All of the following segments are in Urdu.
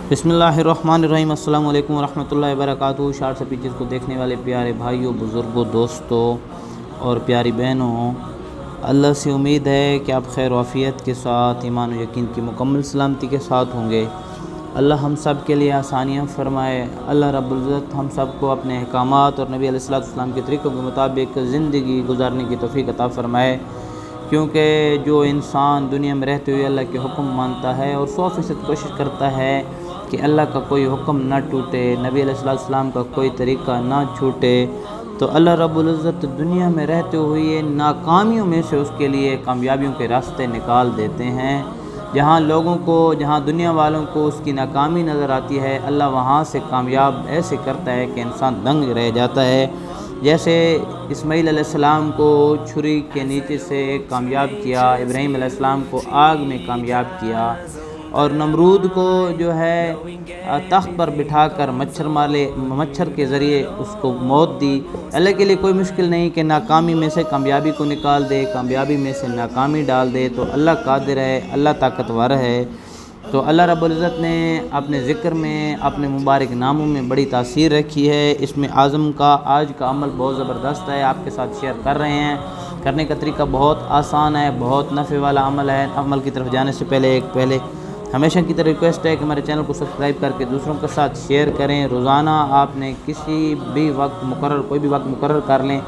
بسم اللہ الرحمن الرحیم۔ السلام علیکم ورحمۃ اللہ وبرکاتہ۔ شارٹ سپیچز کو دیکھنے والے پیارے بھائیوں، بزرگوں، دوستوں اور پیاری بہنوں، اللہ سے امید ہے کہ آپ خیر و عافیت کے ساتھ، ایمان و یقین کی مکمل سلامتی کے ساتھ ہوں گے۔ اللہ ہم سب کے لیے آسانیاں فرمائے۔ اللہ رب العزت ہم سب کو اپنے احکامات اور نبی علیہ السلام کے طریقوں کے مطابق زندگی گزارنے کی توفیق عطا فرمائے، کیونکہ جو انسان دنیا میں رہتے ہوئے اللہ کے حکم مانتا ہے اور 100% کوشش کرتا ہے کہ اللہ کا کوئی حکم نہ ٹوٹے، نبی علیہ السلام کا کوئی طریقہ نہ چھوٹے، تو اللہ رب العزت دنیا میں رہتے ہوئے ناکامیوں میں سے اس کے لیے کامیابیوں کے راستے نکال دیتے ہیں۔ جہاں دنیا والوں کو اس کی ناکامی نظر آتی ہے، اللہ وہاں سے کامیاب ایسے کرتا ہے کہ انسان دنگ رہ جاتا ہے۔ جیسے اسماعیل علیہ السلام کو چھری کے نیچے سے کامیاب کیا، ابراہیم علیہ السلام کو آگ میں کامیاب کیا، اور نمرود کو جو ہے تخت پر بٹھا کر مچھر کے ذریعے اس کو موت دی۔ اللہ کے لیے کوئی مشکل نہیں کہ ناکامی میں سے کامیابی کو نکال دے، کامیابی میں سے ناکامی ڈال دے، تو اللہ قادر ہے، اللہ طاقتور ہے۔ تو اللہ رب العزت نے اپنے ذکر میں، اپنے مبارک ناموں میں بڑی تاثیر رکھی ہے۔ اس میں اعظم کا آج کا عمل بہت زبردست ہے، آپ کے ساتھ شیئر کر رہے ہیں۔ کرنے کا طریقہ بہت آسان ہے، بہت نفع والا عمل ہے۔ عمل کی طرف جانے سے پہلے ہمیشہ کی طرح ریکویسٹ ہے کہ ہمارے چینل کو سبسکرائب کر کے دوسروں کے ساتھ شیئر کریں۔ روزانہ آپ نے کوئی بھی وقت مقرر کر لیں،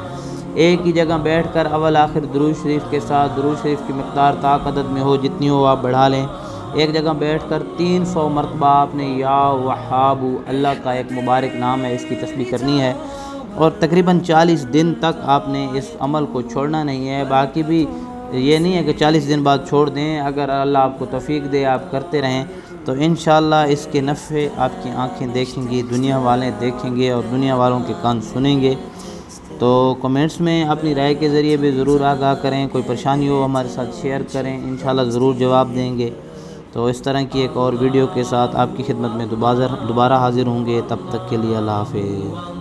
ایک ہی جگہ بیٹھ کر اول آخر درود شریف کے ساتھ، درود شریف کی مقدار طاقت عدد میں ہو جتنی ہو آپ بڑھا لیں، ایک جگہ بیٹھ کر 300 مرتبہ آپ نے یا وہاب، اللہ کا ایک مبارک نام ہے، اس کی تسبیح کرنی ہے، اور تقریباً 40 دن تک آپ نے اس عمل کو چھوڑنا نہیں ہے۔ باقی بھی یہ نہیں ہے کہ 40 دن بعد چھوڑ دیں، اگر اللہ آپ کو توفیق دے آپ کرتے رہیں تو انشاءاللہ اس کے نفع آپ کی آنکھیں دیکھیں گی، دنیا والے دیکھیں گے اور دنیا والوں کے کان سنیں گے۔ تو کمنٹس میں اپنی رائے کے ذریعے بھی ضرور آگاہ کریں، کوئی پریشانی ہو ہمارے ساتھ شیئر کریں، انشاءاللہ ضرور جواب دیں گے۔ تو اس طرح کی ایک اور ویڈیو کے ساتھ آپ کی خدمت میں دوبارہ حاضر ہوں گے، تب تک کے لیے اللہ حافظ۔